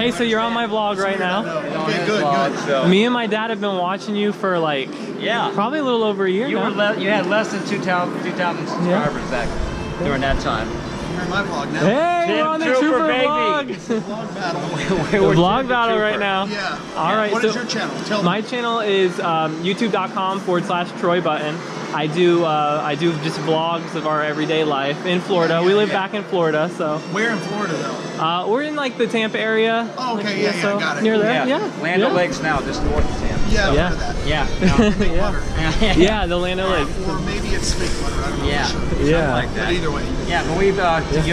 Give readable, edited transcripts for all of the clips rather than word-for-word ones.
Hey, so you're on my vlog right now. Okay, good. So. Me and my dad have been watching you for like, probably a little over a year now. You had less than 2,000 subscribers back during that time. You're in my vlog now. Hey, we're on the Trooper Vlog. Vlog battle. The vlog battle right now. Yeah. All right. What is your channel? Tell me. My channel is youtube.com/TroyButton. I do just vlogs of our everyday life in Florida. We live back in Florida, so. Where in Florida though? We're in like the Tampa area. Oh, okay, like, yeah, got it. Near there, Yeah. Land O'Lakes now, just north of Tampa. Yeah, I've Yeah. heard of that. Yeah. Yeah, the Land O'Lakes. Or maybe it's fake butter. I don't know. Yeah. For sure. Yeah. Like that. But either way. Yeah, but we've, you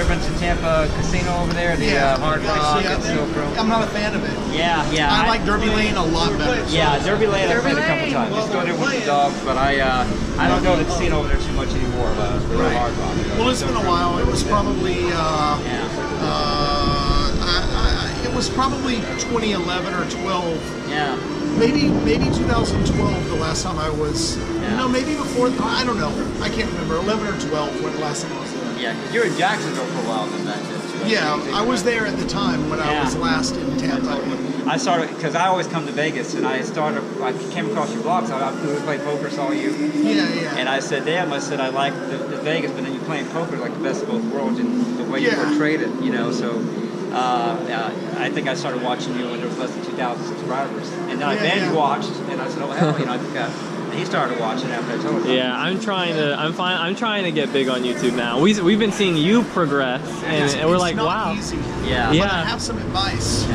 ever been to Tampa Casino over there? The Hard Rock and Silver? I'm not a fan of it. Yeah. I like Derby Lane a lot better. Yeah, Derby Lane I've played a couple times. Just go there with the dogs, but I don't go to the casino over there too much anymore. Right. Hard Rock. Well, it's been a while. It was probably it was probably 2011 or 12. Yeah. Maybe 2012 the last time I was. No, maybe before. I don't know. I can't remember. 11 or 12 when the last time I was there. Yeah, because you were in Jacksonville for a while then back then too. Yeah, I was there at the time when I was last in Tampa. I started because I always come to Vegas, and I came across your vlogs. I would play poker, saw you. Yeah. And I said, damn, I like the Vegas, but then you playing poker like the best of both worlds, and the way you portrayed it, you know. So I think I started watching you when there was less than 2,000 subscribers, and then I binge watched, and I said, oh hell, you know, I think he started watching after I told him. Yeah, I'm trying to get big on YouTube now. We've been seeing you progress, and we're like, wow. Easy. Yeah. But I have some advice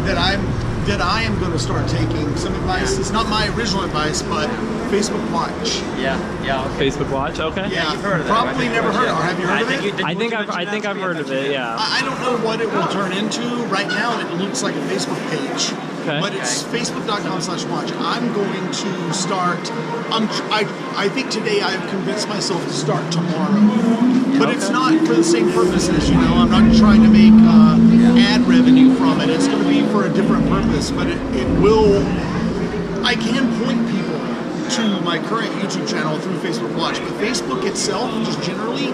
that I am going to start taking. Some advice. It's not my original advice, but Facebook Watch. Yeah. Okay. Facebook Watch, okay. Yeah, you've heard of that. Probably never heard of it. Have you heard of it? I think I've heard of it. Yeah. I don't know what it will turn into. Right now, it looks like a Facebook page. Okay. But it's facebook.com/watch. I'm going to start. I think today I've convinced myself to start tomorrow. But it's not for the same purpose as, you know. I'm not trying to make ad revenue from it. It's going to be for a different purpose. But it will. I can point people to my current YouTube channel through Facebook Watch. But Facebook itself just generally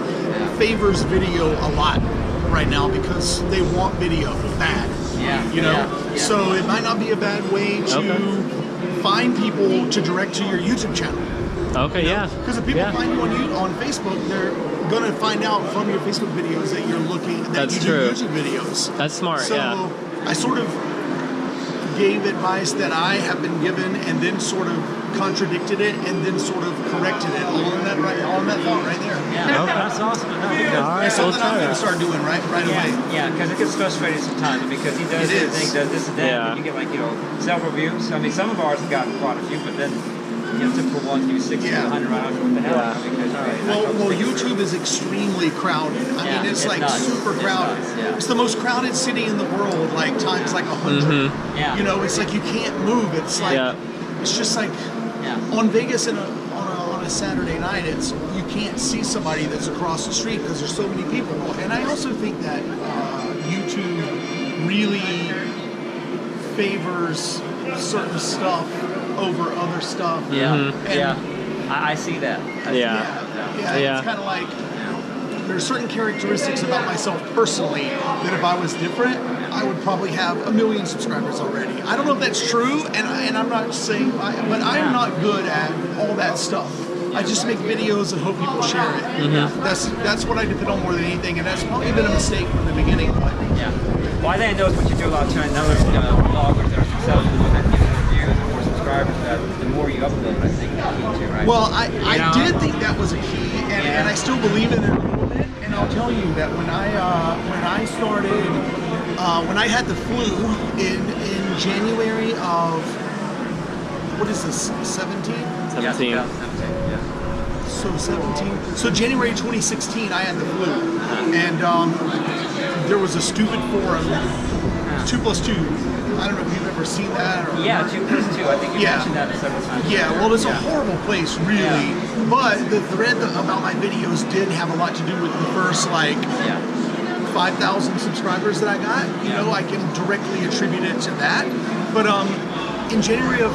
favors video a lot right now because they want video bad. You know, so it might not be a bad way to find people to direct to your YouTube channel. Okay, you know? Because if people find you on Facebook, they're gonna find out from your Facebook videos that you're looking that you do YouTube videos. That's smart. So I sort of gave advice that I have been given, and then sort of contradicted it, and then sort of corrected it. All on that thought right there. Yeah, that's awesome. It's something I'm going to start doing right away. Yeah, because it gets frustrating sometimes because he does this thing, does this and that, and you get like, you know, several views. I mean, some of ours have gotten quite a few, but then you know, typical ones do 60 to 100 rounds. What the hell? I mean, well, YouTube is extremely crowded. I mean, it's like super crowded. It's the most crowded city in the world, like times like 100. You know, it's like you can't move. It's like it's just like on Vegas on a Saturday night. You can't see somebody that's across the street because there's so many people. And I also think that YouTube really favors certain stuff over other stuff. I see that. It's kind of like there's certain characteristics about myself personally that if I was different, I would probably have 1 million subscribers already. I don't know if that's true, and I'm not saying, but I'm not good at all that stuff. I just make videos and hope people share it. That's what I depend on more than anything, and that's probably been a mistake from the beginning. But well, I think I noticed what you do a lot too. I noticed vloggers that are successful with that, views and more subscribers, the more you upload, I think, too, right? Well, I did think that was a key, and I still believe in it a little bit. And I'll tell you that when I started, when I had the flu in January of, what is this, 17? 17. So 17. So January 2016, I had the flu, and there was a stupid forum, 2+2. I don't know if you've ever seen that. Or 2+2. I think you mentioned that several times. Yeah, well, it's a horrible place, really. But the thread about my videos did have a lot to do with the first, like, 5,000 subscribers that I got. You know, I can directly attribute it to that. But in January of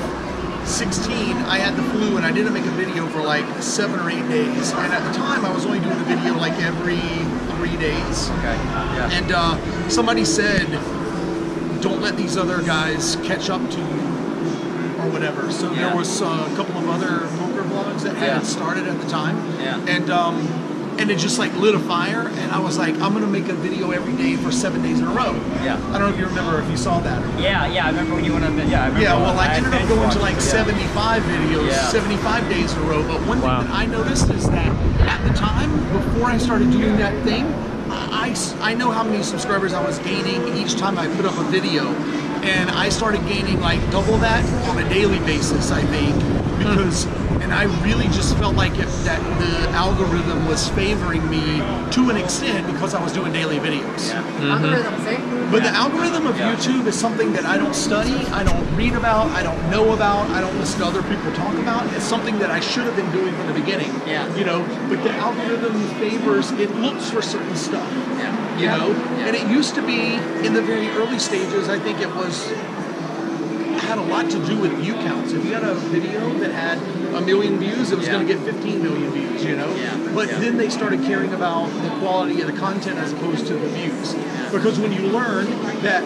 16, I had the flu, and I didn't make a video for like 7 or 8 days. And at the time, I was only doing a video like every 3 days. And somebody said, don't let these other guys catch up to you or whatever. So there was a couple of other poker vlogs that had started at the time, and it just like lit a fire, and I was like, I'm gonna make a video every day for 7 days in a row. I don't know if you remember, if you saw that. I remember when you went on the, I remember. Well, I ended up going to like 75 videos, 75 days in a row. But one thing that I noticed is that at the time, before I started doing that thing, I know how many subscribers I was gaining each time I put up a video. And I started gaining like double that on a daily basis, I think, because, and I really just felt like that the algorithm was favoring me to an extent because I was doing daily videos. But the algorithm of YouTube is something that I don't study, I don't read about, I don't know about, I don't listen to other people talk about. It's something that I should have been doing from the beginning. You know, but the algorithm favors, it looks for certain stuff. You know, and it used to be in the very early stages, I think it had a lot to do with view counts. If you had a video that had 1 million views, it was going to get 15 million views, you know? But then they started caring about the quality of the content as opposed to the views. Because when you learn that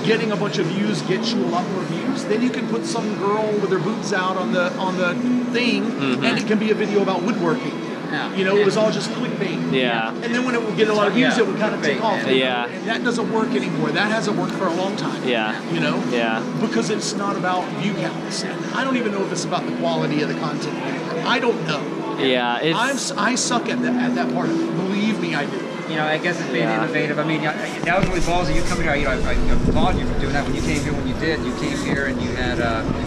getting a bunch of views gets you a lot more views, then you can put some girl with her boobs out on the thing, and it can be a video about woodworking. You know, it was all just clickbait. And then when it would get a lot of views, it would kind of take off. And that doesn't work anymore. That hasn't worked for a long time. You know? Because it's not about view counts. And I don't even know if it's about the quality of the content anymore. I don't know. I suck at that part of it. Believe me, I do. You know, I guess it's being innovative. I mean, that was really ballsy. You coming here, you know, I applaud you for doing that. When you came here, when you came here and you had,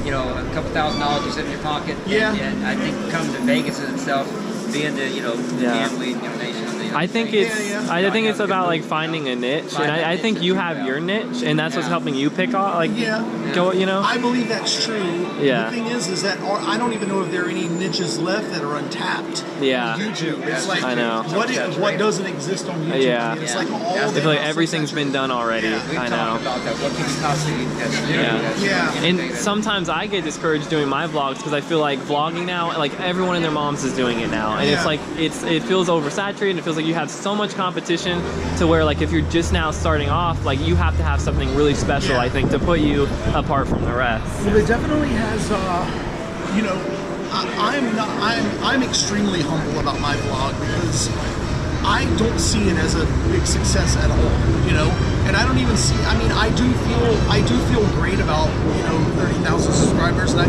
you know, a couple $1,000 you sit in your pocket. And I think coming to Vegas in itself, being the, you know, gambling, you know, nation. I think it's about like finding a niche, and I think you have your niche, and that's what's helping you pick off. Like, go, you know. I believe that's true. The thing is that I don't even know if there are any niches left that are untapped. On YouTube. It's like, I know. What doesn't exist on YouTube? I mean, it's like all. I feel like everything's been done already. I know. About that. What can you possibly do? And sometimes I get discouraged doing my vlogs because I feel like vlogging now, like everyone and their moms is doing it now, and it's like it feels oversaturated. It feels like you have so much competition to where, like, if you're just now starting off, like, you have to have something really special, I think, to put you apart from the rest. Well, it definitely has, you know, I'm extremely humble about my vlog because I don't see it as a big success at all, you know, and I don't even see, I mean, I do feel great about, you know, 30,000 subscribers, and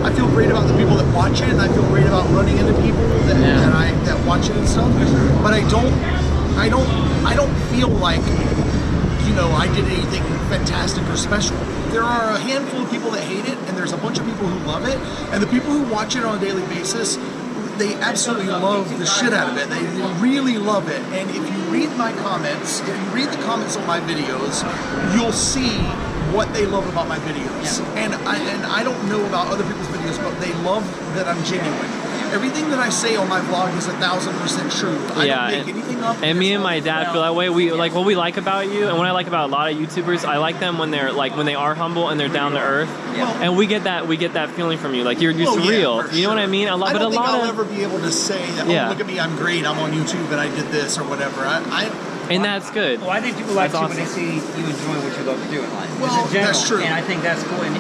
I feel great about the people that watch it, and I feel great about running into people that watch it and stuff, but I don't feel like, you know, I did anything fantastic or special. There are a handful of people that hate it, and there's a bunch of people who love it, and the people who watch it on a daily basis, they absolutely love the shit out of it. They really love it. And if you read my comments, if you read the comments on my videos, you'll see what they love about my videos. And I don't know about other people's videos, but they love that I'm genuine. Everything that I say on my vlog is 1,000% true. I don't make anything up. And me and my dad feel that way. We like what we like about you, and what I like about a lot of YouTubers, I like them when they're like, when they are humble and they're down to earth. And we get that feeling from you. Like, you're just real. You know what I mean? I love it a lot. I don't think I'll ever be able to say that, oh, look at me, I'm great, I'm on YouTube and I did this or whatever. And that's good. Well, I think people like you when they see you enjoying what you love to do in life. Well, in general, that's true. And I think that's cool. And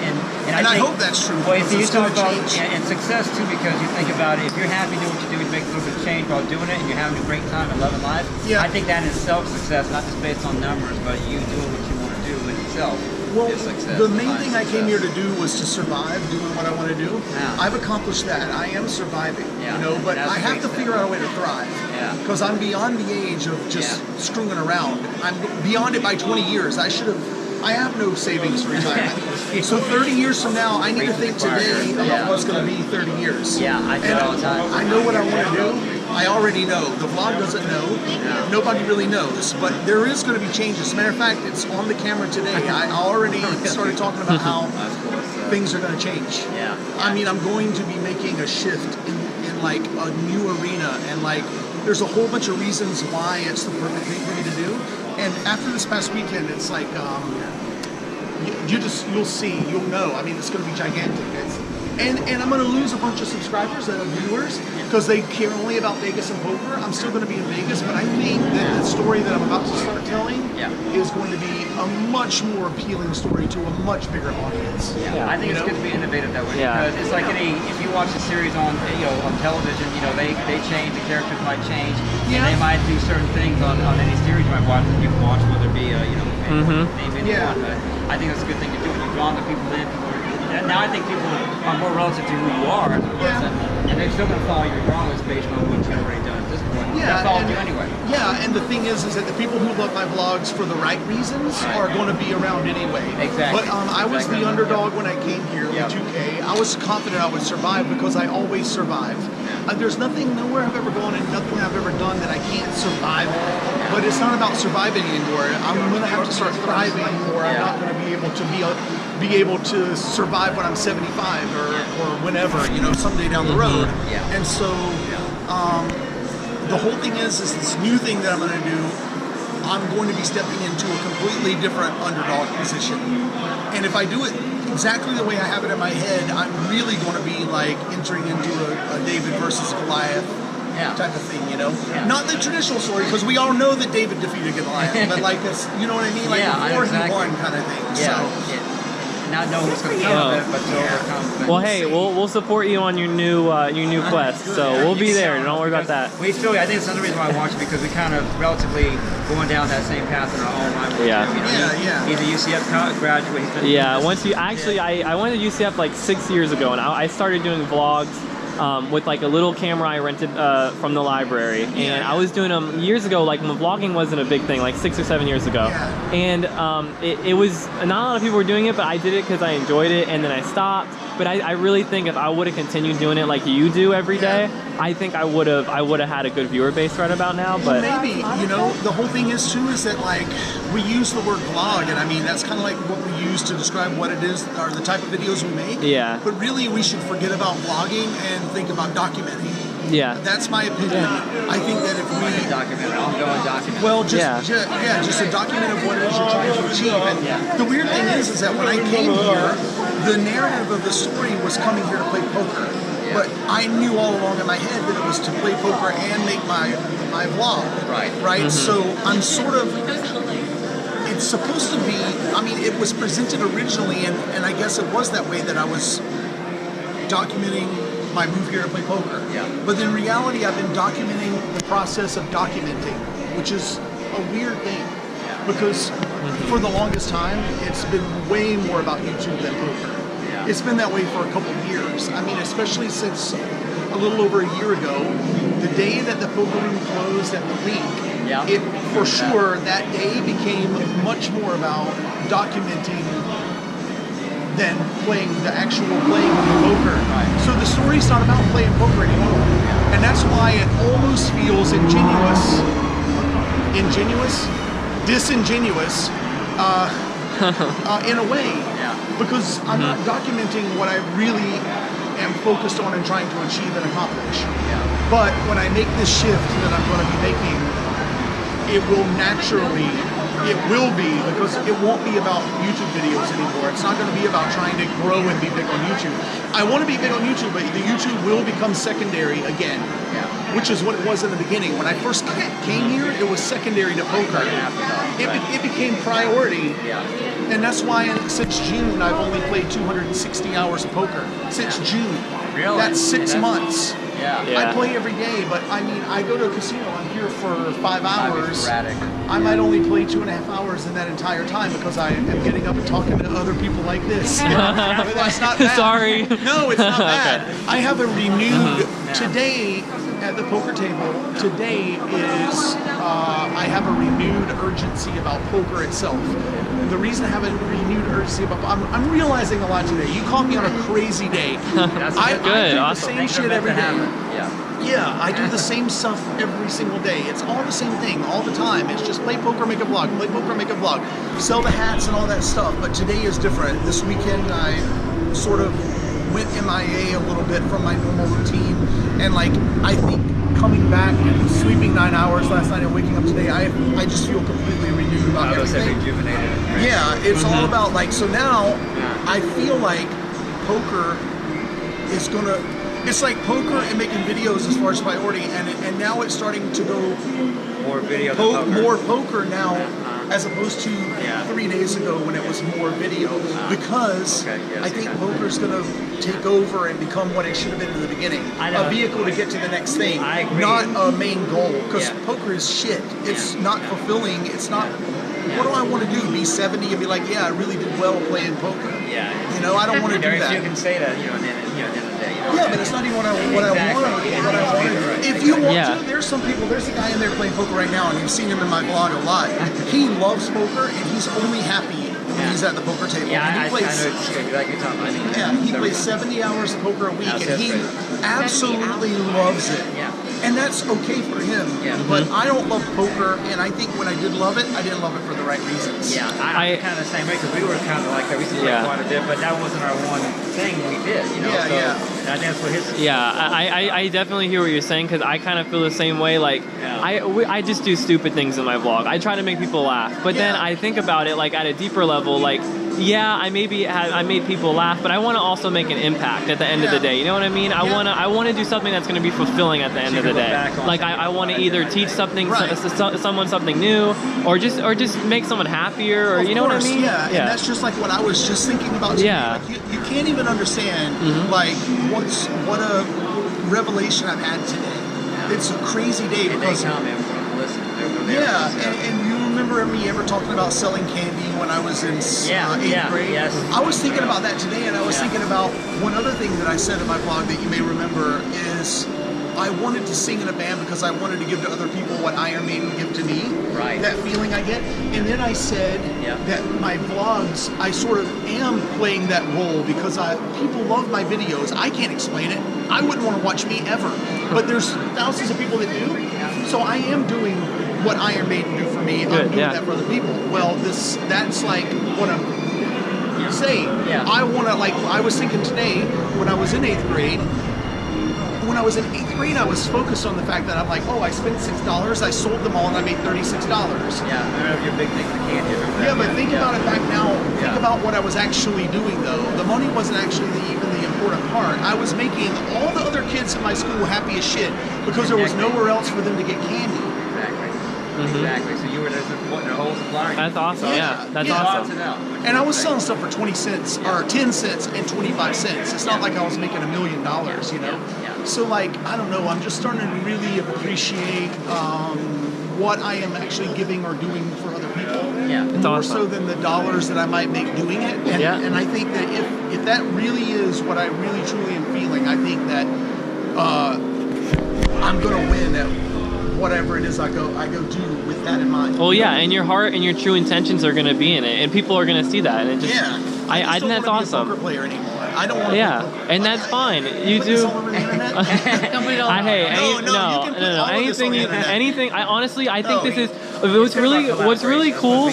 I think that's true. Well, you talk about and success too, because you think about it. If you're happy doing what you do, you make a little bit of change while doing it, and you're having a great time and loving life. I think that in itself is success, not just based on numbers, but you doing what you want to do in itself. Well, the main thing I came here to do was to survive, doing what I want to do. I've accomplished that. I am surviving, you know, but I have to figure out a way to thrive. Because I'm beyond the age of just screwing around. I'm beyond it by 20 years. I have no savings for retirement. So 30 years from now, I need to think today about what's going to be 30 years. I do it all the time. I know what I want to do. I already know. The vlog doesn't know. Nobody really knows. But there is going to be changes. As a matter of fact, it's on the camera today. I already started talking about how things are going to change. I mean, I'm going to be making a shift in like a new arena, and like there's a whole bunch of reasons why it's the perfect thing for me to do. And after this past weekend, it's like you'll see, you'll know. I mean, it's going to be gigantic. And I'm going to lose a bunch of subscribers and viewers because they care only about Vegas and poker. I'm still going to be in Vegas, but I think that the story that I'm about to start telling is going to be a much more appealing story to a much bigger audience. I think it's good to be innovative that way because it's like if you watch a series on on television, they change, the characters might change, and they might do certain things on any series you might watch that you watch, whether it be name anyone. But I think that's a good thing to do. When you've drawn the people in, now I think people are more relative to who you are as a person, and they're still going to follow you regardless based on what you've already done at this point. That's all you anyway. Yeah, and the thing is that the people who love my vlogs for the right reasons are going to be around anyway. Exactly. But I was the underdog when I came here with 2K. I was confident I would survive because I always survive. There's nowhere I've ever gone and nothing I've ever done that I can't survive. But it's not about surviving anymore. I'm going to have to start thriving, or I'm not going to be able to survive when I'm 75 or whenever, someday down the road. And so the whole thing is this new thing that I'm going to do. I'm going to be stepping into a completely different underdog position. And if I do it exactly the way I have it in my head, I'm really going to be like entering into a David versus Goliath type of thing, Not the traditional story, because we all know that David defeated Goliath, but like this, you know what I mean? Like before he won kind of thing. Not knowing what's going to come of it, but to overcome it. Well, hey, we'll support you on your new quest, so we'll be there. Don't worry about that. I think it's another reason why I watch it, because we kind of relatively going down that same path in our own life. He's a UCF graduate. I went to UCF like 6 years ago, and I started doing vlogs. With like a little camera I rented from the library, and I was doing them years ago, like when vlogging wasn't a big thing, like 6 or 7 years ago. And it was, not a lot of people were doing it, but I did it because I enjoyed it, and then I stopped. But I really think if I would have continued doing it like you do every day, I think I would have had a good viewer base right about now. But maybe, the whole thing is too is that like we use the word vlog, and I mean that's kind of like what we use to describe what it is or the type of videos we make. But really we should forget about vlogging and think about documenting. That's my opinion. I think that if we document, ongoing document. Well, just a document of what it is you're trying to achieve. And the weird thing is that when I came here, the narrative of the story was coming here to play poker. But I knew all along in my head that it was to play poker and make my vlog. Right? So I'm sort of, it's supposed to be, I mean, it was presented originally, and I guess it was that way that I was documenting my move here to play poker. But in reality, I've been documenting the process of documenting, which is a weird thing. Because for the longest time, it's been way more about YouTube than poker. It's been that way for a couple of years. I mean, especially since a little over a year ago, the day that the poker room closed at the Link, it for sure that day became much more about documenting than the actual playing of poker. So the story's not about playing poker anymore. And that's why it almost feels disingenuous in a way. Because I'm not documenting what I really am focused on and trying to achieve and accomplish. But when I make this shift that I'm going to be making, it will be, because it won't be about YouTube videos anymore. It's not going to be about trying to grow and be big on YouTube. I want to be big on YouTube, but the YouTube will become secondary again, which is what it was in the beginning. When I first came here, it was secondary to poker. It became priority, and that's why since June I've only played 260 hours of poker. Since June. Really? That's 6 months. Yeah. I play every day, but I mean, I go to a casino, I'm here for 5 hours. Sporadic. I might only play 2.5 hours in that entire time because I am getting up and talking to other people like this. But that's not bad. Sorry. No, it's not bad. I have a renewed, today at the poker table, today is, I have a renewed urgency about poker itself. The reason I have a renewed urgency about, I'm realizing a lot today. You caught me on a crazy day. I do the same shit every day. Yeah, I do the same stuff every single day. It's all the same thing, all the time. It's just play poker, make a vlog, play poker, make a vlog. Sell the hats and all that stuff, but today is different. This weekend I sort of went MIA a little bit from my normal routine, and like, I think coming back and sleeping 9 hours last night and waking up today, I just feel completely renewed about everything. Rejuvenated. Yeah, it's all about like, so now I feel like poker is gonna. It's like poker and making videos as far as priority, and now it's starting to go more video than poker. More poker now, as opposed to 3 days ago when it was more video. Because I think poker's gonna take over and become what it should have been in the beginning, a vehicle to get to the next thing, not a main goal. Because poker is shit. It's not fulfilling. It's not. What do I want to do? Be 70 and be like, yeah, I really did well playing poker. Yeah. You know, I don't want to do that. You can say that, at the end of the day. Yeah, but it's not even what I want to. If you want to, there's some people. There's a guy in there playing poker right now, and you've seen him in my blog a lot. He loves poker, and he's only happy when he's at the poker table. Yeah, and he plays, he plays 70 hours of poker a week, and he absolutely loves it. Yeah. And that's okay for him. Yeah. But I don't love poker, and I think when I did love it, I didn't love it for the right reasons. Yeah, I'm kind of the same way, because we were kind of like that. We used to play quite a bit, but that wasn't our one thing we did, you know? And I think that's what his... Yeah, I definitely hear what you're saying, because I kind of feel the same way. Like, I just do stupid things in my vlog. I try to make people laugh, but then I think about it like at a deeper level, like, yeah, I made people laugh, but I want to also make an impact at the end of the day. You know what I mean? I want to do something that's going to be fulfilling at the end of the day. Like I want to either teach something, someone something new, or just make someone happier, or you know what I mean? Yeah, and that's just like what I was just thinking about today. Like you can't even understand like what a revelation I've had today. It's a crazy day because and you remember me ever talking about selling candy when I was in 8th grade? Yes. I was thinking about that today, and I was thinking about one other thing that I said in my blog that you may remember is I wanted to sing in a band because I wanted to give to other people what Iron Maiden give to me. Right. That feeling I get. And then I said that my vlogs, I sort of am playing that role because people love my videos. I can't explain it. I wouldn't want to watch me ever. But there's thousands of people that do. So I am doing what Iron Maiden do for me. I'm doing that for other people. Well, that's like what I'm saying. I want to, like, I was thinking today when I was in 8th grade, when I was in 8th grade, I was focused on the fact that I'm like, oh, I spent $6, I sold them all, and I made $36. Yeah, I remember your big thing with the candy. Yeah, but think about it back now. Think about what I was actually doing, though. The money wasn't actually even the important part. I was making all the other kids in my school happy as shit because there was nowhere else for them to get candy. Exactly. So you were the whole supplier. That's awesome. Yeah, that's awesome. And I was selling stuff for 20 cents or 10 cents and 25 cents. It's not like I was making $1 million, you know? So like, I don't know, I'm just starting to really appreciate what I am actually giving or doing for other people. More so than the dollars that I might make doing it. And I think that if that really is what I really truly am feeling, I think that I'm gonna win at whatever it is I go do with that in mind. Well, yeah, and your heart and your true intentions are going to be in it, and people are going to see that, and it just I think that's awesome. Be a poker player anymore. I don't want to. And that's fine. You do. Anything. I honestly, I think this is. What's really cool.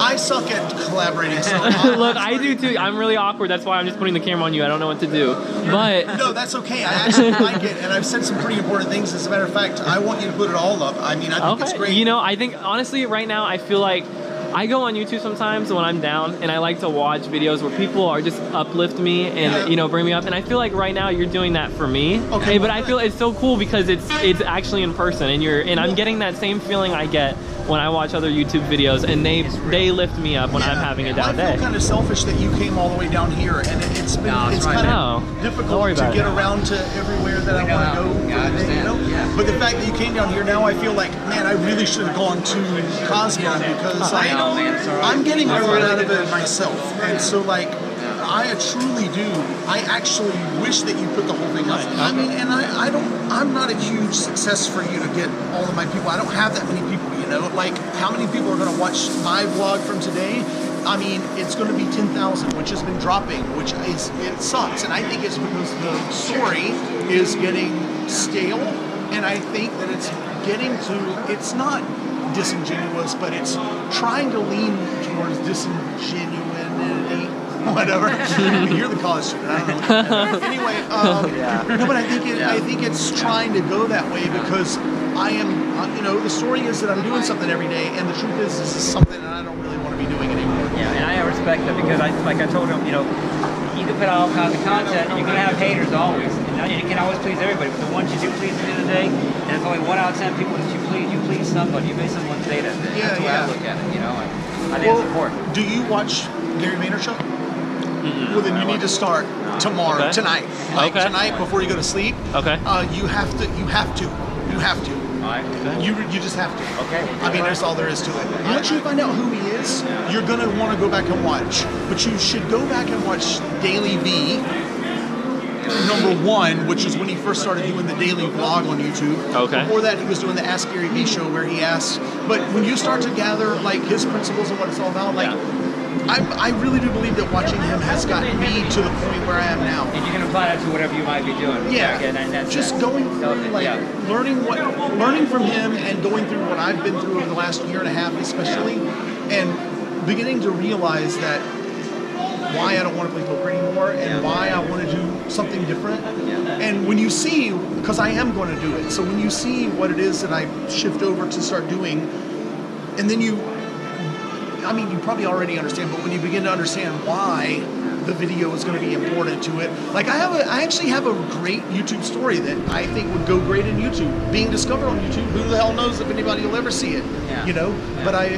I suck at collaborating. So look, I do too. I'm really awkward. That's why I'm just putting the camera on you. I don't know what to do. But no, that's okay. I actually like it, and I've said some pretty important things. As a matter of fact, I want you to put it all up. I mean, I think it's great. You know, I think honestly, right now, I feel like I go on YouTube sometimes when I'm down, and I like to watch videos where people are just uplift me and you know, bring me up. And I feel like right now you're doing that for me. Okay. But I feel it's so cool because it's actually in person, and I'm getting that same feeling I get when I watch other YouTube videos, and they lift me up when I'm having a down day. I feel kind of selfish that you came all the way down here, and it's kind of difficult to get around to everywhere that I want to go. You know? But the fact that you came down here, now I feel like, man, I really should have gone to Cosmo because I'm getting more out of it myself, and so like. I truly do. I actually wish that you put the whole thing up. I mean, and I'm not a huge success for you to get all of my people. I don't have that many people, you know? Like, how many people are going to watch my vlog from today? I mean, it's going to be 10,000, which has been dropping, which it sucks. And I think it's because the story is getting stale, and I think that it's getting to, it's not disingenuous, but it's trying to lean towards disingenuity. Whatever. You're the college student. I don't know. Anyway, no, but I think it's trying to go that way because I am, you know, the story is that I'm doing something every day, and the truth is this is something that I don't really want to be doing anymore. Yeah, and I respect that because like I told him, you know, you can put all kinds of content, and you're gonna have haters always, and you can always please everybody. But the ones you do please at the end of the day, and if only 1 out of 10 people that you please somebody. You made someone's day that day. That's the way I look at it. You know, and I think it's important. Do you watch Gary Vaynerchuk? Well, then you need to start tomorrow, tonight. Like tonight before you go to sleep. Okay. You have to. All right. You just have to. Okay. I mean, that's all there is to it. Once you find out who he is, you're gonna want to go back and watch. But you should go back and watch Daily V. #1, which is when he first started doing the daily vlog on YouTube. Okay. Before that, he was doing the Ask Gary V show where he asks. But when you start to gather like his principles and what it's all about, like. I really do believe that watching him has gotten me to the point where I am now. And you can apply that to whatever you might be doing. Yeah, just going through, like, learning from him and going through what I've been through over the last year and a half especially, and beginning to realize that why I don't want to play poker anymore and why I want to do something different. And when you see, because I am going to do it, so when you see what it is that I shift over to start doing, and then I mean, you probably already understand, but when you begin to understand why the video is going to be important to it, like I actually have a great YouTube story that I think would go great in YouTube, being discovered on YouTube. Who the hell knows if anybody will ever see it, you know? But I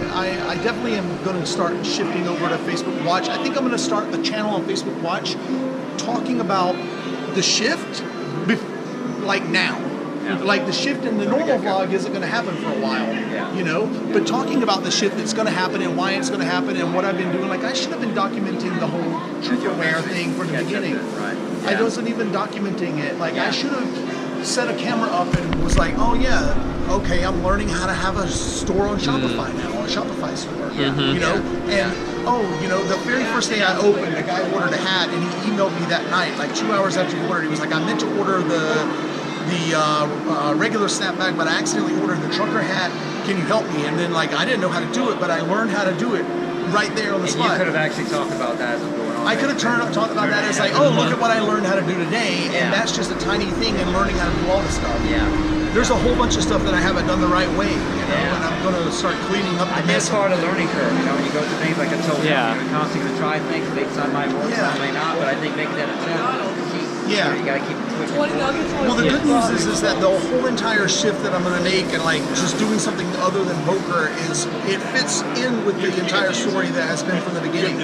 definitely am going to start shifting over to Facebook Watch. I think I'm going to start a channel on Facebook Watch talking about the shift, like now. Like the shift in the normal vlog isn't going to happen for a while, you know. But talking about the shift that's going to happen and why it's going to happen and what I've been doing, like I should have been documenting the whole TrooperWare thing from the beginning. I wasn't even documenting it. Like I should have set a camera up and was like, oh yeah, okay, I'm learning how to have a store on Shopify now, a Shopify store, you know. And you know, the very first day I opened, the guy ordered a hat and he emailed me that night, like 2 hours after he ordered. He was like, I meant to order the regular snapback, but I accidentally ordered the trucker hat. Can you help me? And then like I didn't know how to do it, but I learned how to do it right there on the spot. You could have actually talked about that as going on. I could have talked about that as like, oh, look at what I learned how to do today, and that's just a tiny thing in learning how to do all this stuff. There's a whole bunch of stuff that I haven't done the right way, you know, and I'm going to start cleaning up the mess. That's part of the learning curve, you know, when you go through things like I told you, you're constantly going to try things, some might work, some may not, but I think making that attempt is key. You got to keep pushing forward. Well, the good news is that the whole entire shift that I'm going to make and like just doing something other than poker it fits in with the entire story that has been from the beginning.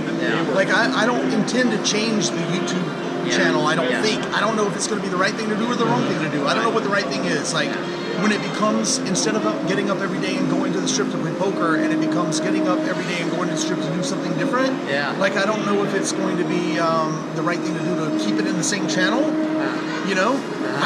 Like I don't intend to change the YouTube channel. I don't think. I don't know if it's going to be the right thing to do or the wrong thing to do. I don't know what the right thing is. Like when it becomes, instead of getting up every day and going to the strip to play poker, and it becomes getting up every day and going to the strip to do something different. Like I don't know if it's going to be the right thing to do to keep it in the same channel. You know,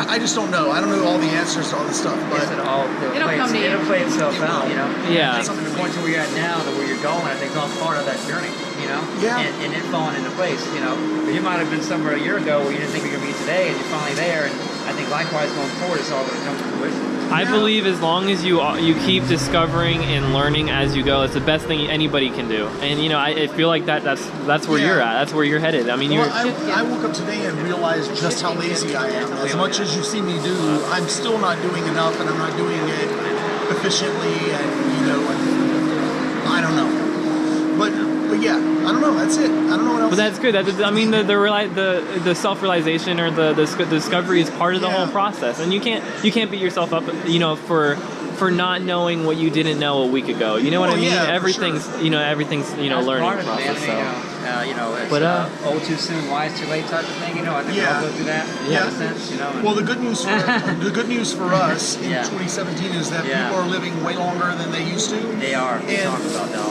I just don't know. I don't know all the answers to all this stuff, but it'll play itself out. You know. Yeah. I think from the point to where you're at now to where you're going, I think it's all part of that journey. You know. And it falling into place. You know. But you might have been somewhere a year ago where you didn't think you were going to be today, and you're finally there. And I think likewise going forward, it's all going to come to fruition. I believe as long as you keep discovering and learning as you go, it's the best thing anybody can do. And you know, I feel like that's where you're at. That's where you're headed. I mean, I woke up today and realized just how lazy I am. As much as you see me do, I'm still not doing enough, and I'm not doing it efficiently. And you know, I don't know. But yeah, I don't know. That's it. I don't know what else. But that's good. I mean, the self-realization or the discovery is part of the whole process, and you can't beat yourself up, you know, for not knowing what you didn't know a week ago. You know what I mean? Everything's you know learning process. You know, it's old too soon, wise too late type of thing. You know, I think we all go through that in a sense. You know. Well, the good news for us in 2017 is that people are living way longer than they used to. They are. And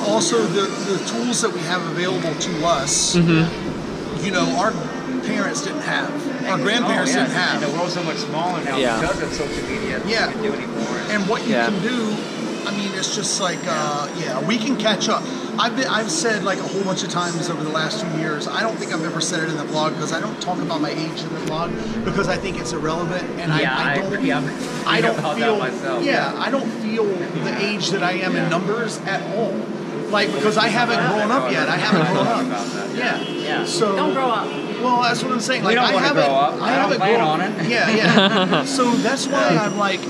also the tools that we have available to us, you know, our parents didn't have. Our grandparents didn't have. And the world's so much smaller now because of social media. You can do anymore. And what you can do, I mean, it's just like, we can catch up. I've said like a whole bunch of times over the last 2 years, I don't think I've ever said it in the vlog because I don't talk about my age in the vlog because I think it's irrelevant, and I don't feel the age that I am in numbers at all. Like, because I haven't grown up yet. I haven't grown up. So don't grow up. Well, that's what I'm saying. Like, I haven't grow up. I haven't plan on it. So that's why I'm like,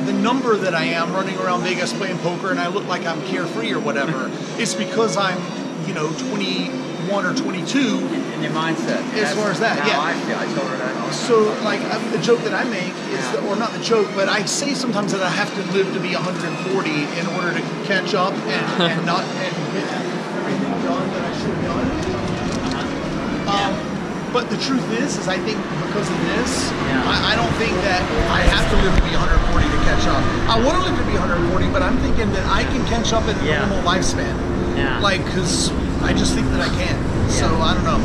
the number that I am running around Vegas playing poker and I look like I'm carefree or whatever, it's because I'm, you know, 20 21 or 22. In your mindset. As far as that, how yeah. I feel. I told her that. So, like, the joke that I make is, or not the joke, but I say sometimes that I have to live to be 140 in order to catch up and not and get everything done that I should have done. But the truth is I think because of this, I don't think that I have to live to be 140 to catch up. I want to live to be 140, but I'm thinking that I can catch up in a normal lifespan. Yeah. Like, because I just think that I can. So, I don't know.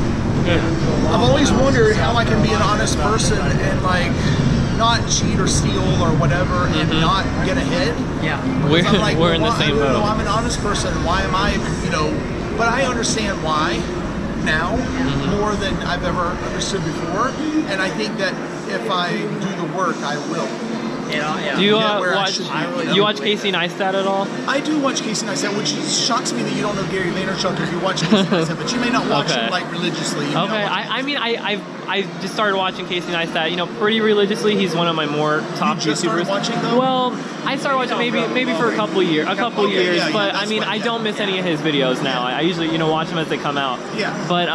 I've always wondered how I can be an honest person and, like, not cheat or steal or whatever and not get ahead. Yeah. We're in the same boat. No, I'm an honest person. Why am I, but I understand why now more than I've ever understood before, and I think that if I do the work, I will. Do you watch Casey Neistat at all? I do watch Casey Neistat, which shocks me that you don't know Gary Vaynerchuk if you watch Casey Neistat, but you may not watch him like religiously. I just started watching Casey Neistat, pretty religiously. He's one of my more top You just YouTubers. started watching though? Well, I started watching maybe for a couple years, yeah, but that's I don't miss any of his videos now. I usually watch them as they come out. Yeah. But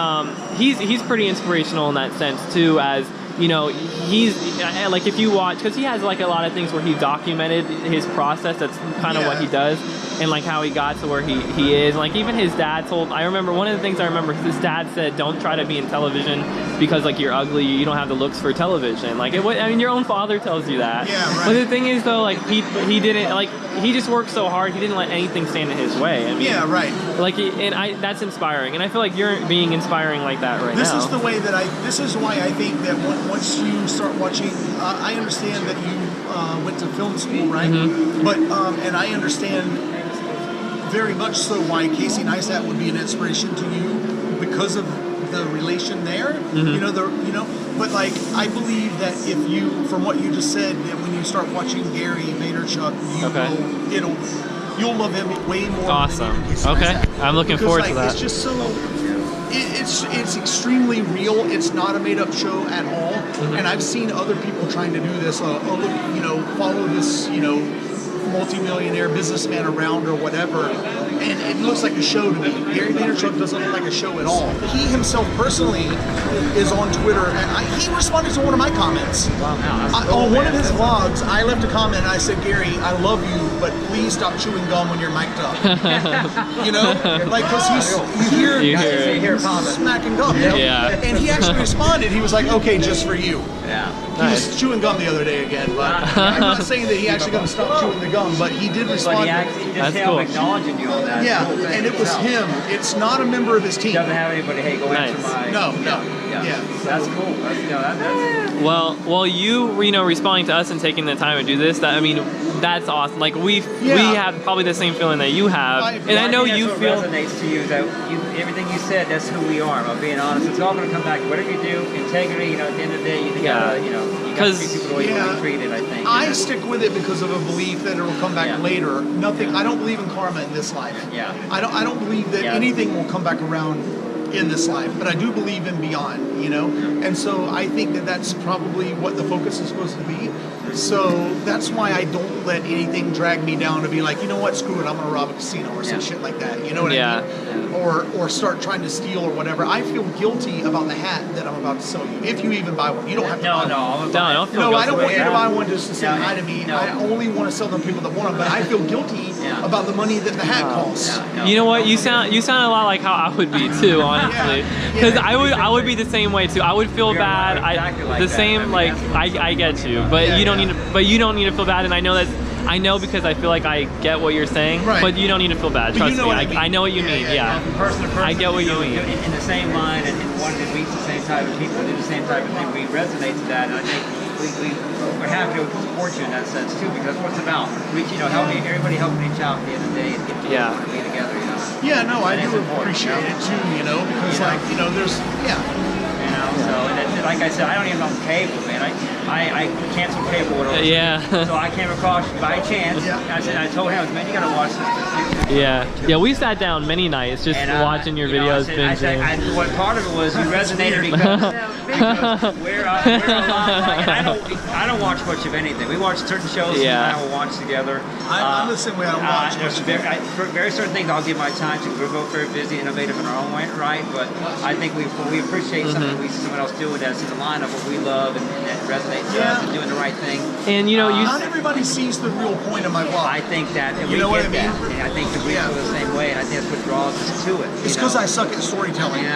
he's pretty inspirational in that sense too, as he's like, if you watch, because he has like a lot of things where he documented his process. That's kind of what he does, and like how he got to where he is. Like, even his dad told, I remember one of the things I remember, his dad said, don't try to be in television because like you're ugly, you don't have the looks for television. Like, your own father tells you that. Yeah, right. But the thing is though, like he didn't, like, he just worked so hard, he didn't let anything stand in his way. I mean, yeah, right. Like, that's inspiring, and I feel like you're being inspiring like that right This now. is the way that this is why I think that once you start watching, I understand that you went to film school, right? But, and I understand very much so why Casey Neistat would be an inspiration to you because of the relation there, but like, I believe that if you, from what you just said, that when you start watching Gary Vaynerchuk, you'll love him way more. Awesome. Than Casey Okay. Neistat. I'm looking forward to that. It's just so, it's extremely real. It's not a made-up show at all. And I've seen other people trying to do this, follow this, multi-millionaire businessman around or whatever, and it looks like a show to me. Gary Vaynerchuk doesn't look like a show at all. He himself personally is on Twitter, and he responded to one of my comments. On one of his vlogs, I left a comment and I said, Gary, I love you, but please stop chewing gum when you're mic'd up. Like, because you hear smacking gum. Yeah. And he actually responded. He was like, okay, just for you. Yeah. He was chewing gum the other day again, but I'm not saying that he actually going to stop chewing the gum, but he did respond. But he actually That's did cool. acknowledging you on that. Yeah, whole thing and it was himself. him. It's not a member of his team. He doesn't have anybody, hey, go answer my... No. Yeah. That's cool. That's Well, you responding to us and taking the time to do this, that's awesome. Like, we have probably the same feeling that you have, and I know you feel resonates to you, that everything you said, that's who we are. About being honest, it's all going to come back. Whatever you do, integrity. At the end of the day, you got to treat people the way you want to be treated. I think. I stick with it because of a belief that it will come back later. Nothing. I don't believe in karma in this life. Yeah. I don't believe that anything will come back around in this life, but I do believe in beyond. And so I think that that's probably what the focus is supposed to be. So that's why I don't let anything drag me down to be like, you know what, screw it, I'm gonna rob a casino or some shit like that. You know what I mean? Or start trying to steal or whatever. I feel guilty about the hat that I'm about to sell you. If you even buy one, you don't have to buy one. I don't feel guilty. I don't want you to buy one just to say hi to me. No. I only want to sell them to people that want them, but I feel guilty about the money that the hat costs. You know what? You sound a lot like how I would be too, honestly. Because I would be the same way too. I would feel bad. I get you, but you don't need to. But you don't need to feel bad, and I know because I feel like I get what you're saying. Right. But you don't need to feel bad. Trust me. I know what you mean. Yeah. Person to person, I get what you mean. In the same line and wanting to reach the same type of people, do the same type of thing. We resonate to that, and I think we're happy to support you in that sense too, because that's what it's about. Helping everybody, helping each out at the end of the day, and get people to be together. Yeah, no, I do appreciate it too. Because there's So, and like I said, I don't even know cable, man. I canceled cable with him. Yeah. So I came across by chance. I told him, man, you gotta watch this. Yeah, we sat down many nights just watching your videos. What part of it was you resonated because we're a lot. I don't watch much of anything. We watch certain shows and I will watch together. I'm the same way. I don't watch much. For very certain things, I'll give my time to. We're both very busy, innovative in our own way, right? But I think we appreciate something we see someone else doing that's in the line of what we love and that resonates to us and doing the right thing. And you know, not everybody sees the real point of my vlog. I think that, and you know what I mean? That. And I think that we feel the same way, and I think that's what draws us to it. It's because I suck at storytelling. No,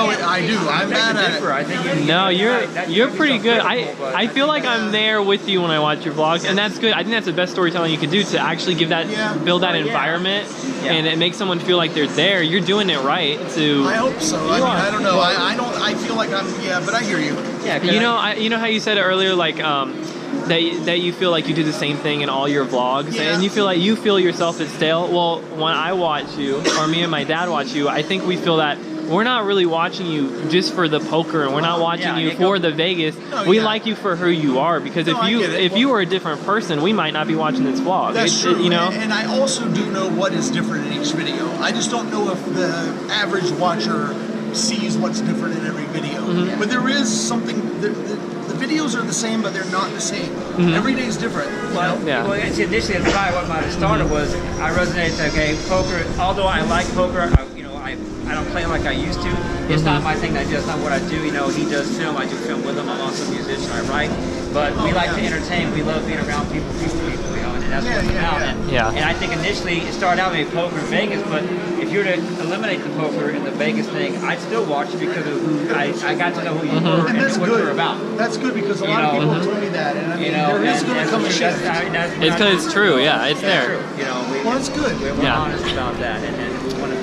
I do. I'm bad at it. I think you're pretty good. I feel like I'm there with you when I watch your vlogs, and that's good. I think that's the best storytelling you could do, to actually give that, build that environment, and it makes someone feel like they're there. You're doing it right. I hope so. I mean, I don't know. I feel like I'm. Yeah, but I hear you. Yeah. You know how you said it earlier, like that you feel like you do the same thing in all your vlogs, and you feel like you feel yourself as stale. Well, when I watch you, or me and my dad watch you, I think we feel that we're not really watching you just for the poker, and we're not watching you for the Vegas. We like you for who you are, because if you were a different person, we might not be watching this vlog. That's true. You know? And I also do know what is different in each video. I just don't know if the average watcher sees what's different in every video. But there is something. The videos are the same, but they're not the same. Every day is different. Well, initially, that's probably what might have started was I resonated. Okay, poker. Although I like poker, I don't play like I used to. It's not my thing. That's not what I do. You know, he does film. I do film with him. I'm also a musician. I write. But we like to entertain. We love being around people. You know, and that's what it's about. And I think initially it started out maybe poker in Vegas, but if you were to eliminate the poker and the Vegas thing, I'd still watch it because of who I got to know who you were and what you were about. That's good, because a lot of people have told me that, and I mean, there is going to come a shift. It's because it's true. Yeah, it's there. You know, well, it's good. We're honest about that, and we want to,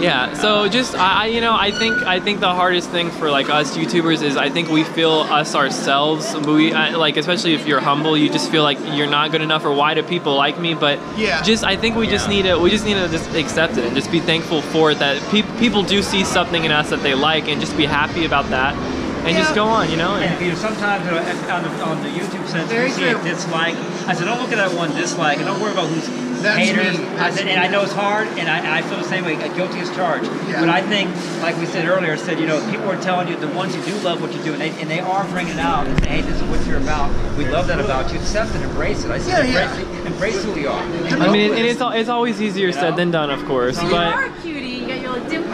Yeah, so just I think the hardest thing for like us YouTubers is I think we feel us ourselves. We like, especially if you're humble, you just feel like you're not good enough, or why do people like me? But I think we just need to just accept it and just be thankful for it, that people do see something in us that they like, and just be happy about that. And just go on, you know. And sometimes on the YouTube sense, you see a dislike. I said, don't look at that one dislike, and don't worry about who's haters. I said, and I know it's hard, and I feel the same way. Guilty as charged. But I think, like we said earlier, people are telling you, the ones who do love what you do, and they are bringing it out and saying, hey, this is what you're about. We love that about you. Accept it, embrace it. I said, embrace who we are. I mean, it's always easier said than done, of course. You but are a cutie. You got your little dimple.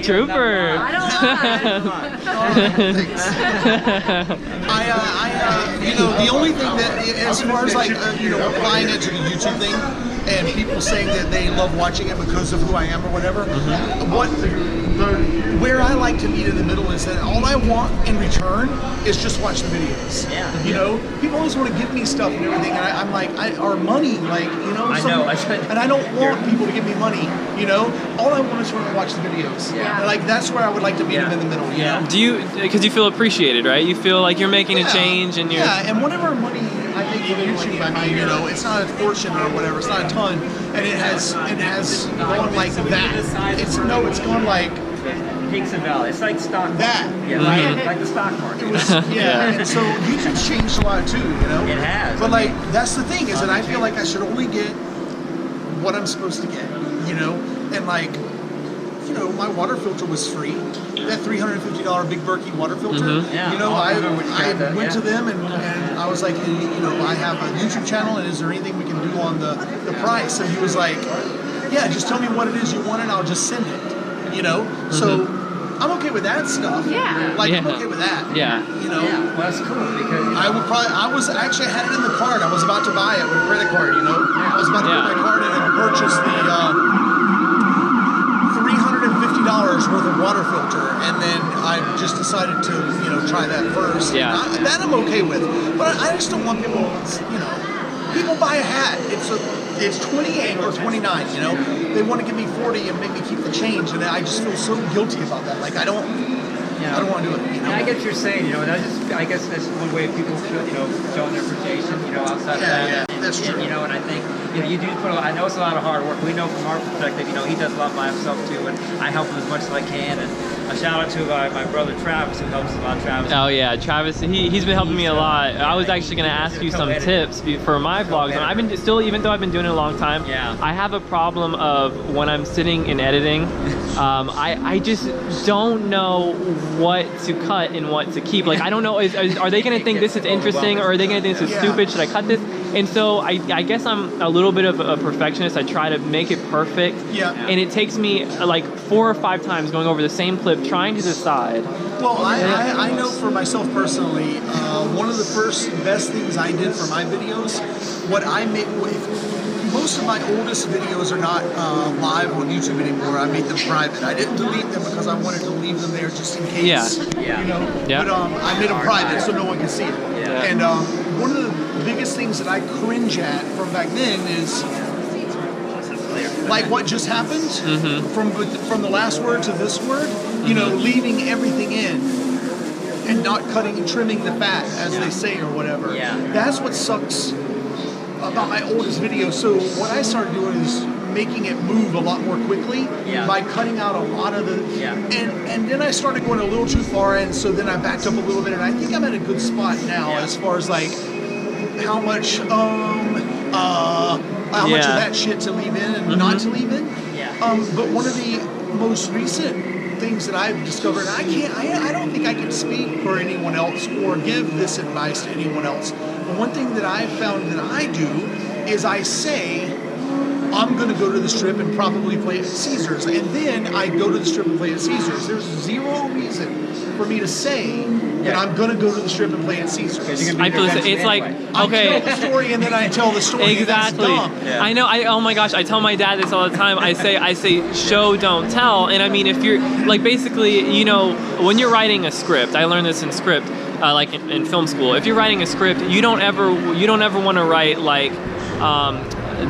Trooper. I don't lie. Thanks. You know, the only thing that, as far as like, applying it to the YouTube thing, and people saying that they love watching it because of who I am or whatever, where I like to meet in the middle is that all I want in return is just watch the videos. You know, people always want to give me stuff and everything, and I'm like, or money, like, and I don't want people to give me money, all I want is for them to watch the videos. And like, that's where I would like to meet them in the middle, you know? Do you, because you feel appreciated, right? You feel like you're making a change, and you're... Yeah, and whatever money I make from YouTube, I mean, it's not a fortune or whatever, it's not a ton, and it has gone like that. It's gone like... Peaks and valleys. It's like stock market. That. Yeah, like the stock market. And so YouTube's changed a lot too, It has. But like, that's the thing, is that I feel like I should only get what I'm supposed to get, and like, my water filter was free. That $350 Big Berkey water filter, I went to them and I was like, I have a YouTube channel, and is there anything we can do on the price? And he was like, yeah, just tell me what it is you want and I'll just send it, So I'm okay with that stuff. I'm okay with that. Well, that's cool, because I actually had it in the card. I was about to buy it with a credit card, I was about to put my card in and purchase the $350 worth of water filter, and then I just decided to, try that first. That I'm okay with, but I just don't want people, people buy a hat. It's 28 or 29, they want to give me 40 and make me keep the change, and I just feel so guilty about that. Like, I don't want to do it. I get what you're saying, I guess that's one way people should, show their appreciation, outside of that. That's true. And I think, you do put I know it's a lot of hard work. We know from our perspective, he does a lot by himself too, and I help him as much as I can, and A shout out to my brother Travis, who helps a lot. Travis. Oh yeah, Travis. He's been helping me a lot. I was actually gonna ask you some tips for my vlogs. And I've been still, even though I've been doing it a long time, I have a problem of when I'm sitting and editing, I just don't know what to cut and what to keep. Like I don't know, are they gonna think this is interesting, or are they gonna think this is stupid? Should I cut this? And so I guess I'm a little bit of a perfectionist. I try to make it perfect. Yeah. And it takes me like 4 or 5 times going over the same clip, trying to decide. Well, I know for myself personally, one of the first best things I did for my videos, what I make with most of my oldest videos are not live on YouTube anymore. I made them private. I didn't delete them because I wanted to leave them there just in case. Yeah. You know. Yeah. But I made them private so no one can see it. Yeah. And one of the biggest things that I cringe at from back then is like what just happened from the last word to this word. You know, leaving everything in and not cutting and trimming the fat, as they say, or whatever. Yeah. That's what sucks about my oldest videos. So what I started doing is making it move a lot more quickly by cutting out a lot of the and then I started going a little too far, and so then I backed up a little bit, and I think I'm at a good spot now as far as like how much of that shit to leave in and not to leave in. But one of the most recent things that I've discovered, I don't think I can speak for anyone else or give this advice to anyone else. But one thing that I've found that I do is I say, I'm going to go to the strip and probably play at Caesars. And then I go to the strip and play at Caesars. There's zero reason for me to say that I'm going to go to the strip and play at Caesars. I feel it's like, okay. I tell the story and then I tell the story. Exactly. And that's dumb. I know. Oh my gosh. I tell my dad this all the time. I say, show, don't tell. And I mean, if you're like, basically, you know, when you're writing a script, I learned this in script, like in film school. If you're writing a script, you don't ever want to write like,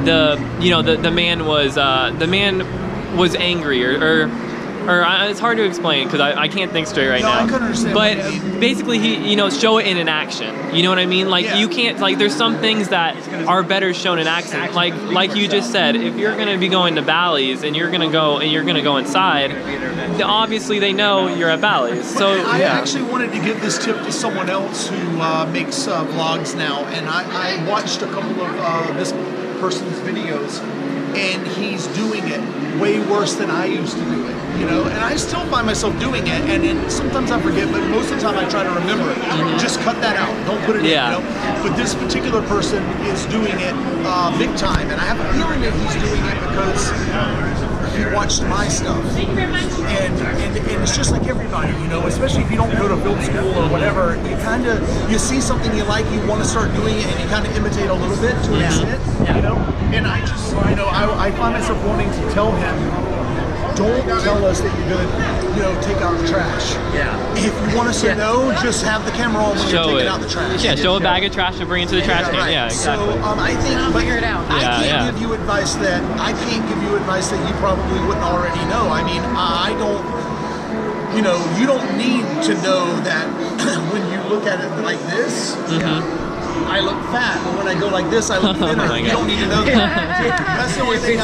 the man was angry or it's hard to explain because I can't think straight right now. I couldn't understand. But basically, show it in an action. You know what I mean? Like you can't, like there's some things that are better shown in action. Like you just said, if you're gonna be going to Bally's and you're gonna go inside, obviously they know you're at Bally's. So I actually wanted to give this tip to someone else who makes vlogs now, and I watched a couple of this person's videos, and he's doing it way worse than I used to do it. You know, and I still find myself doing it, and then sometimes I forget, but most of the time I try to remember it. Just cut that out. Don't put it in, you know? But this particular person is doing it big time, and I have a feeling that he's doing it because he watched my stuff. And it's just like everybody, you know, especially if you don't go to film school or whatever, you see something you like, you want to start doing it, and you kind of imitate a little bit to an extent, you know? And I just, you know, I find myself wanting to tell him, don't tell us that you're gonna, you know, take out the trash. If you want us to know, just have the camera on when you're taking out the trash. Show a bag of trash and bring it to the trash can. Right. Yeah, exactly. So I think, but figure it out. I can't give you advice that you probably wouldn't already know. I mean, I don't. You know, you don't need to know that when you look at it like this. I look fat, but when I go like this, I look thinner. You don't need to know that. That's the only thing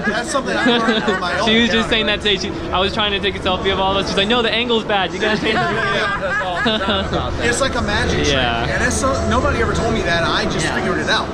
that's something I learned on my own. She was just saying that today. I was trying to take a selfie of all of us. She's like, no, the angle's bad. You gotta change the It's like a magic trick. And that's nobody ever told me that. I just figured it out.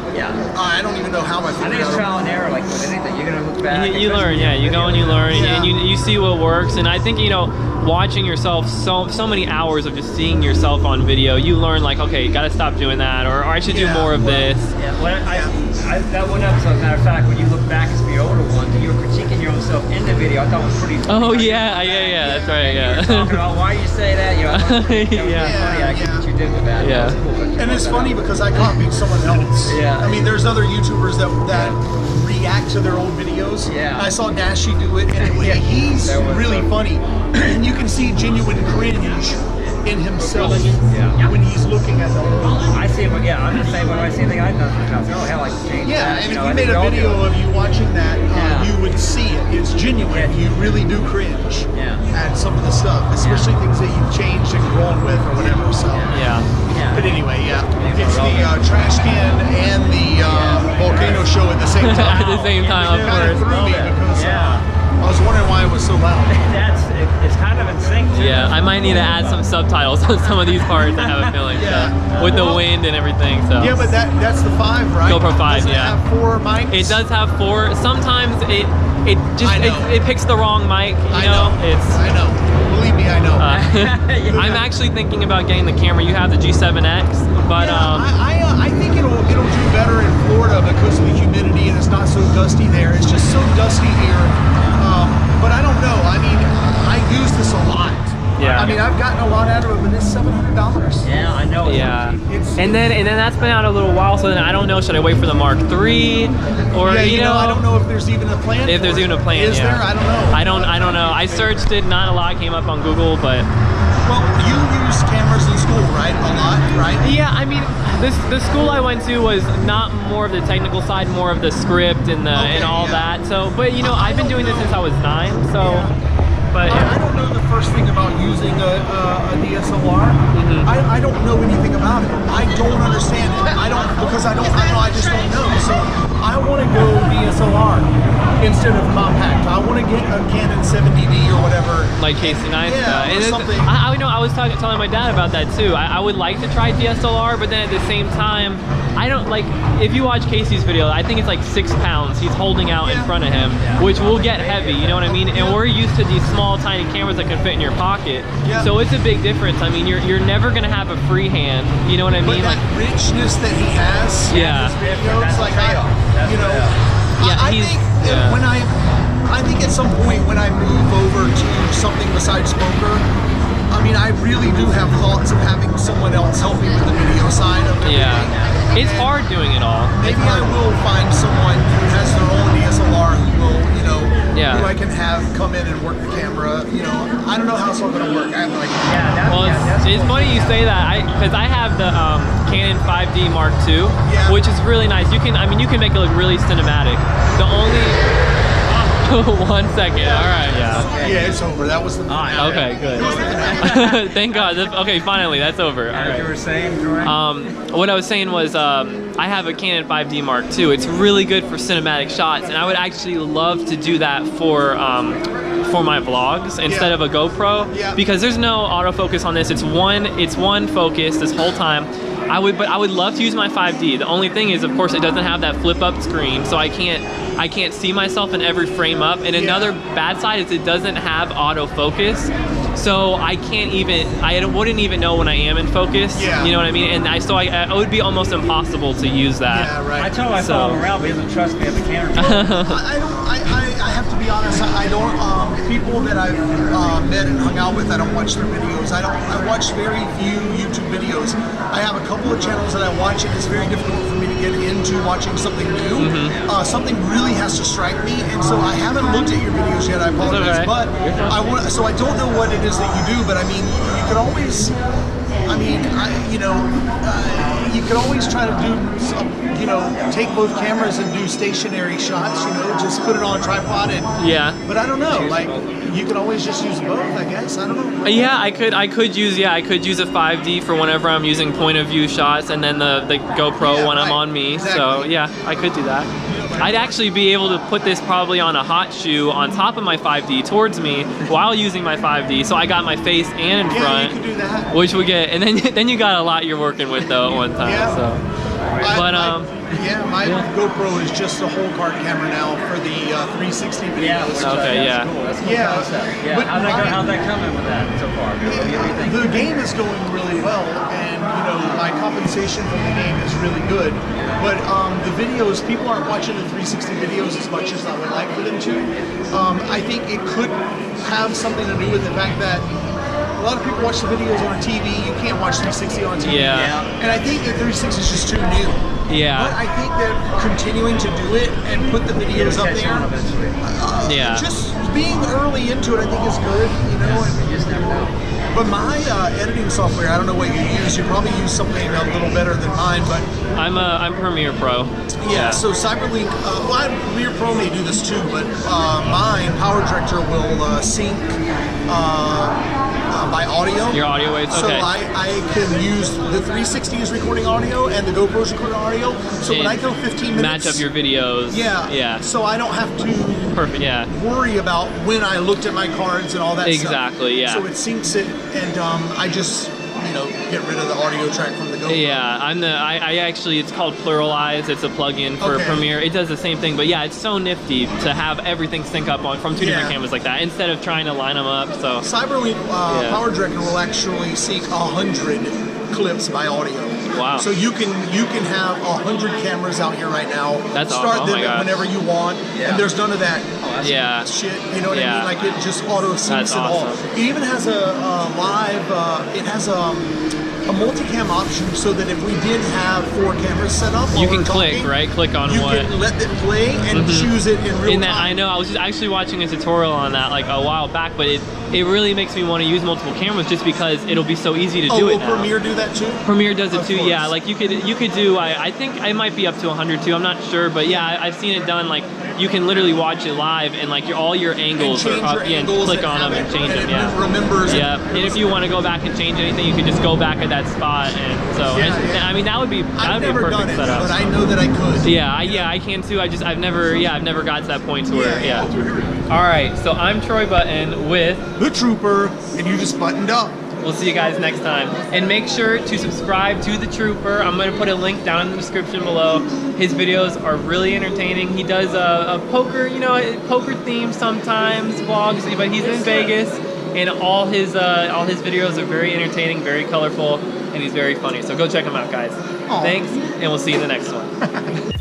I don't even know how I figured it out. I think it's trial and error, like with anything. You're gonna look back. You learn, you go and you learn, and you see what works. And I think, you know, watching yourself so many hours of just seeing yourself on video, you learn like, okay, gotta stop doing that, or I should do more of this. That one episode, as a matter of fact, when you look back as the older ones, and you were critiquing your own self in the video, I thought it was pretty funny. Oh yeah, that's right, You were talking about why you say that, you know. That was funny, actually, what you did with that. That was cool. And it's funny because I copied someone else. I mean, there's other YouTubers that react to their old videos. I saw Dashi do it, and he's really funny. And you can see genuine cringe in himself when he's looking at them. I see it, but I'm the same when I see anything I've done. Oh, hell, I can change that. And if you made a video of you watching that, you would see it. It's genuine. You really do cringe at some of the stuff, especially things that you've changed and grown with or whatever. So But anyway, it's the trash can and the volcano show at the same time. At the same time, of It kind of course. threw me because I was wondering why it was so loud. It's kind of in sync too. Yeah, I might need to add some subtitles on some of these parts. I have a feeling. Yeah. So, with the wind and everything. So. Yeah, but that's the 5, right? GoPro 5, Does it yeah. have 4 mics? It does have 4. Sometimes it just I know. it picks the wrong mic. You know? It's. I know. Believe me, I know. I'm actually thinking about getting the camera. You have the G7X, but I think it'll do better in Florida because of the humidity and it's not so dusty there. It's just so dusty here. But I don't know. I mean, I use this a lot. Yeah. I mean, I've gotten a lot out of it, but it's $700. Yeah, I know. yeah. It's- And then that's been out a little while. So then I don't know. Should I wait for the Mark III, or Yeah, you know? I don't know if there's even a plan. If for there's it. even a plan. Is yeah. there? I don't know. I don't know. I searched it. Not a lot came up on Google, but. Well, you use cameras in school, right? A lot, right? Yeah, I mean, the school I went to was not more of the technical side, more of the script and and all yeah. that. So, but you know, I've been doing this since I was 9. So, but I don't know the first thing about using a DSLR. I don't know anything about it. I don't understand it. I just don't know. So I want to go DSLR instead of compact. I want to get a Canon 70D or whatever. like Casey Neistat. Yeah, or And something. I know. I was telling my dad about that too. I would like to try DSLR, but then at the same time, I don't like. If you watch Casey's video, I think it's like 6 pounds he's holding out in front of him, which will get heavy. You know what I mean? And we're used to these small, tiny cameras that can fit in your pocket. Yeah. So it's a big difference. I mean, you're never gonna have a free hand. You know what I But mean? that richness that he has, Yeah. you know, it's like Yeah, I he's- think yeah. I think at some point when I move over to something besides poker, I mean, I really do have thoughts of having someone else help me with the video side of everything. Yeah. It's hard doing it all. Maybe I will find someone who has their own DSLR who will, Yeah. who I can have come in and work the camera. I don't know how it's all going to work. I have no idea. Well, it's funny you say that, because I have the Canon 5D Mark II, Yeah. which is really nice. You can make it look really cinematic. The only 1 second. All right, yeah. Yeah, it's over. That was the Okay, good. Thank God. Okay, finally, that's over. All As right. you were saying, Jordan. What I was saying was I have a Canon 5D Mark II. It's really good for cinematic shots, and I would actually love to do that for my vlogs instead of a GoPro, Yeah. because there's no autofocus on this. It's one focus this whole time. I would love to use my 5D. The only thing is, of course, it doesn't have that flip up screen, so I can't see myself in every frame up. And another bad side is it doesn't have autofocus. So I wouldn't even know when I am in focus. Yeah. You know what I mean? And it would be almost impossible to use that. Yeah, right. I told him I follow him around, but he doesn't trust me at the camera. I have to be honest. I don't. People that I've met and hung out with, I don't watch their videos. I watch very few YouTube videos. I have a couple of channels that I watch, and it's very difficult for me to get into watching something new. Something really has to strike me, and so I haven't looked at your videos yet. I apologize, okay. but I want. So I don't know what it is that you do, but I mean, you could always. I mean, you could always try to do, take both cameras and do stationary shots. Just put it on a tripod and. Yeah. But I don't know. Like, you could always just use both. I guess. I don't know. Yeah, I could use a 5D for whenever I'm using point of view shots, and then the GoPro Yeah, when I'm right. on me. Exactly. So yeah, I could do that. I'd actually be able to put this probably on a hot shoe on top of my 5D towards me while using my 5D, so I got my face and in Yeah, front, you could do that. which would get, and then you got a lot you're working with though at one time. Yeah. So, but my GoPro is just a whole card camera now for the 360 videos. Okay, yeah. Cool. That's a cool Yeah. concept. Yeah. But How's that coming with that so far? What do you think? The game is going really well, and my compensation from the game is really good. But the videos, people aren't watching the 360 videos as much as I would like for them to. I think it could have something to do with the fact that a lot of people watch the videos on TV. You can't watch 360 on TV. Yeah. And I think that 360 is just too new. Yeah. But I think that continuing to do it and put the videos up there, Yeah. just being early into it, I think is good. You just never know. But my editing software, I don't know what you use. You probably use something a little better than mine, but I'm Premiere Pro. yeah. So Cyberlink, Premiere Pro may do this too, but mine, Power Director, will sync by audio. Your audio waves, So okay. I can use the 360 is recording audio and the GoPro's recording audio. So when And I go 15 minutes, match up your videos. yeah, Yeah. So I don't have to Perfect. Yeah. worry about when I looked at my cards and all that stuff. Exactly. Yeah. So it syncs it, and I just get rid of the audio track from the GoPro. Yeah, I actually, it's called Pluralize. It's a plugin for Okay. Premiere. It does the same thing, but yeah, it's so nifty to have everything sync up from two different Yeah. cameras like that instead of trying to line them up. So Cyberlink Yeah. Power Director will actually seek 100 clips by audio. Wow. So you can have 100 cameras out here right now. That's Start awesome. Oh them my gosh. whenever you want, Yeah. and there's none of that yeah, shit. You know what Yeah. I mean? Like it just auto syncs That's it all. awesome. It even has a live. It has a multicam option, so that if we did have 4 cameras set up, while you can we're click, talking, right? Click on You what. can let it play and choose it in real In time. that, I know, I was just actually watching a tutorial on that like a while back, but it really makes me want to use multiple cameras just because it'll be so easy to do will it now. Premiere do that too? Premiere does it Of too, course. yeah. Like you could do, I think it might be up to 100 too, I'm not sure, but yeah, I've seen it done. Like you can literally watch it live and like all your angles change are up, your yeah, and angles click and on have them and it- change and them, it yeah. remembers. Yeah, and if you want to go back and change anything, you can just go back at that spot, and so Yeah, and, yeah. I mean that would be I've a never perfect done it, setup. but I know that I could. Yeah, I can too. I've never got to that point to where Yeah. All right, so I'm Troy Button with. The Trooper, and you just buttoned up. We'll see you guys next time. And make sure to subscribe to The Trooper. I'm gonna put a link down in the description below. His videos are really entertaining. He does a poker, poker theme sometimes, vlogs, but he's in Vegas. And all his videos are very entertaining, very colorful, and he's very funny. So go check him out, guys. Aw. Thanks, and we'll see you in the next one.